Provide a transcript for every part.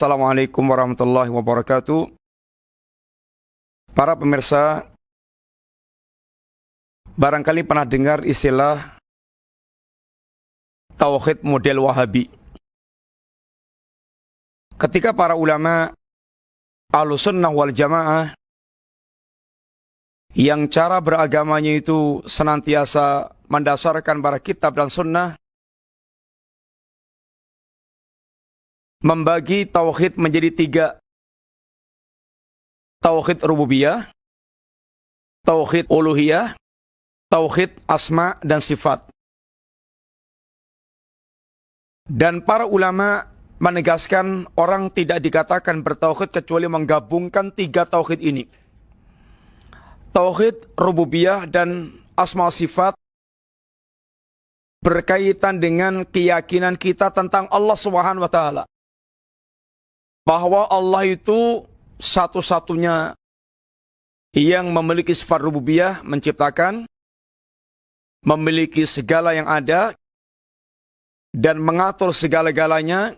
Assalamualaikum warahmatullahi wabarakatuh. Para pemirsa, barangkali pernah dengar istilah tauhid model Wahabi. Ketika para ulama Ahlussunnah wal Jamaah yang cara beragamanya itu senantiasa mendasarkan pada kitab dan sunnah, membagi tauhid menjadi tiga. Tauhid rububiyah, tauhid uluhiyah, tauhid asma dan sifat. Dan para ulama menegaskan orang tidak dikatakan bertauhid kecuali menggabungkan tiga tauhid ini. Tauhid rububiyah dan asma sifat berkaitan dengan keyakinan kita tentang Allah Subhanahu wa taala. Bahwa Allah itu satu-satunya yang memiliki sifat rububiyah, menciptakan, memiliki segala yang ada, dan mengatur segala-galanya.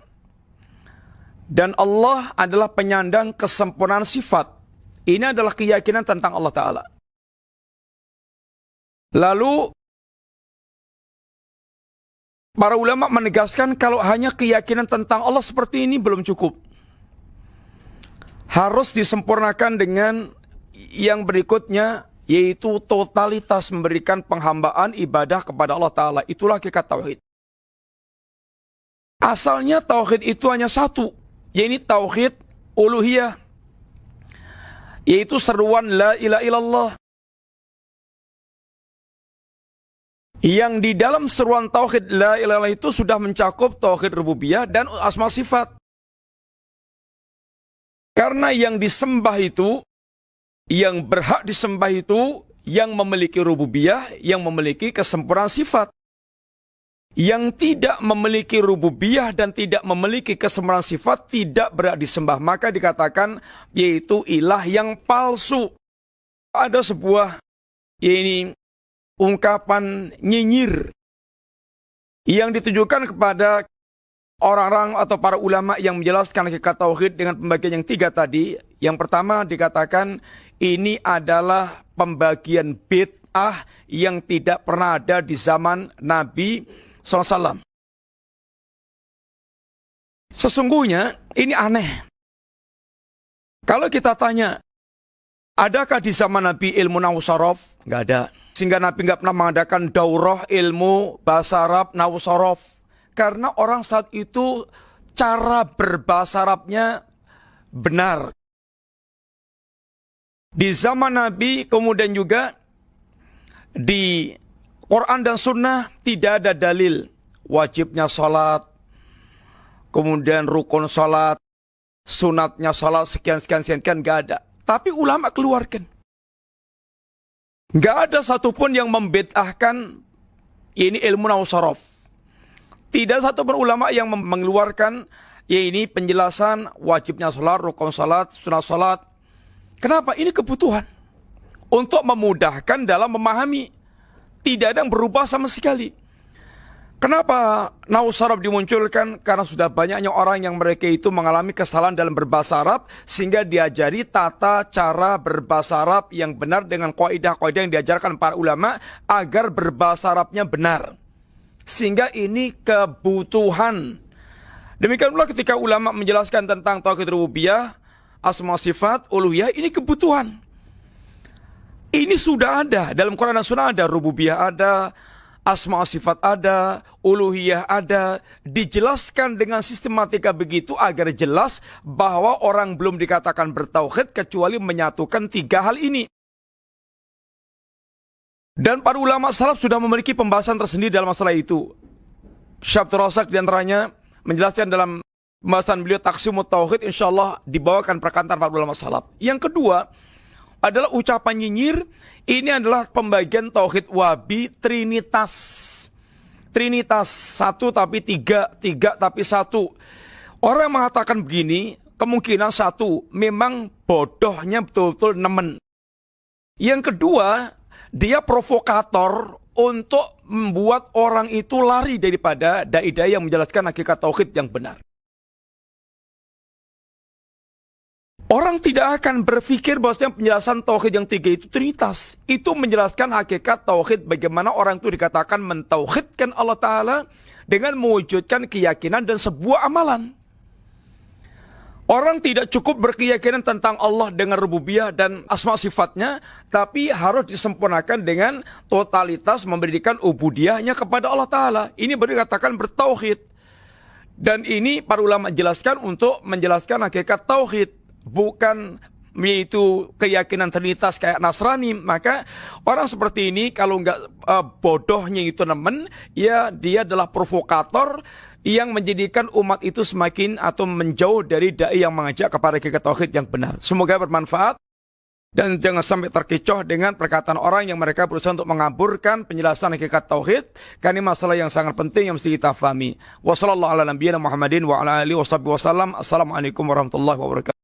Dan Allah adalah penyandang kesempurnaan sifat. Ini adalah keyakinan tentang Allah Ta'ala. Lalu, para ulama menegaskan kalau hanya keyakinan tentang Allah seperti ini belum cukup. Harus disempurnakan dengan yang berikutnya, yaitu totalitas memberikan penghambaan ibadah kepada Allah Ta'ala. Itulah hakikat tauhid. Asalnya tauhid itu hanya satu, yaitu tauhid uluhiyah, yaitu seruan la ilaha illallah. Yang di dalam seruan tauhid la ilaha illallah itu sudah mencakup tauhid rububiyah dan asma sifat. Karena yang disembah itu, yang berhak disembah itu, yang memiliki rububiyah, yang memiliki kesempurnaan sifat. Yang tidak memiliki rububiyah dan tidak memiliki kesempurnaan sifat tidak berhak disembah. Maka dikatakan yaitu ilah yang palsu. Ada sebuah ungkapan nyinyir yang ditujukan kepada orang-orang atau para ulama yang menjelaskan hakikat tauhid dengan pembagian yang tiga tadi. Yang pertama dikatakan ini adalah pembagian bid'ah yang tidak pernah ada di zaman Nabi SAW. Sesungguhnya ini aneh. Kalau kita tanya, adakah di zaman Nabi ilmu nahwu sharaf? Nggak ada. Sehingga Nabi nggak pernah mengadakan daurah ilmu bahasa Arab nahwu sharaf. Karena orang saat itu cara berbahasa Arabnya benar. Di zaman Nabi kemudian juga di Quran dan Sunnah tidak ada dalil wajibnya sholat, kemudian rukun sholat, sunatnya sholat, sekian, gak ada. Tapi ulama keluarkan. Gak ada satupun yang membid'ahkan ini ilmu nahwu sharaf. Tidak satu pun ulama yang mengeluarkan ini penjelasan wajibnya sholat, rukun sholat, sunat sholat. Kenapa? Ini kebutuhan. Untuk memudahkan dalam memahami. Tidak ada yang berubah sama sekali. Kenapa nahwu sharaf dimunculkan? Karena sudah banyaknya orang yang mereka itu mengalami kesalahan dalam berbahasa Arab. Sehingga diajari tata cara berbahasa Arab yang benar dengan kaidah-kaidah yang diajarkan para ulama. Agar berbahasa Arabnya benar. Sehingga ini kebutuhan. Demikian pula ketika ulama menjelaskan tentang tauhid rububiyah, asma sifat, uluhiyah, ini kebutuhan. Ini sudah ada dalam Quran dan Sunnah, ada rububiyah, ada asma sifat, ada uluhiyah, ada. Dijelaskan dengan sistematika begitu agar jelas bahwa orang belum dikatakan bertauhid kecuali menyatukan tiga hal ini. Dan para ulama salaf sudah memiliki pembahasan tersendiri dalam masalah itu. Syekh Abdul Razak diantaranya menjelaskan dalam pembahasan beliau Taqsimut Tauhid, insyaallah dibawakan perkataan para ulama salaf. Yang kedua adalah ucapan nyinyir. Ini adalah pembagian tauhid Wahabi trinitas. Trinitas, satu tapi tiga, tiga tapi satu. Orang yang mengatakan begini kemungkinan satu, memang bodohnya betul-betul nemen. Yang kedua, dia provokator untuk membuat orang itu lari daripada dai-dai yang menjelaskan hakikat tauhid yang benar. Orang tidak akan berpikir bahwasanya penjelasan tauhid yang tiga itu trinitas. Itu menjelaskan hakikat tauhid, bagaimana orang itu dikatakan mentauhidkan Allah Ta'ala dengan mewujudkan keyakinan dan sebuah amalan. Orang tidak cukup berkeyakinan tentang Allah dengan rububiyah dan asma sifatnya, tapi harus disempurnakan dengan totalitas memberikan ubudiyahnya kepada Allah Ta'ala. Ini baru dikatakan bertauhid. Dan ini para ulama jelaskan untuk menjelaskan hakikat tauhid, bukan yaitu keyakinan trinitas kayak Nasrani. Maka orang seperti ini kalau nggak bodohnya itu nemen, ya dia adalah provokator yang menjadikan umat itu semakin atau menjauh dari dai yang mengajak kepada hakikat tauhid yang benar. Semoga bermanfaat dan jangan sampai terkecoh dengan perkataan orang yang mereka berusaha untuk mengaburkan penjelasan hakikat tauhid, karena ini masalah yang sangat penting yang mesti kita fahami. Wassalamualaikum warahmatullahi wabarakatuh.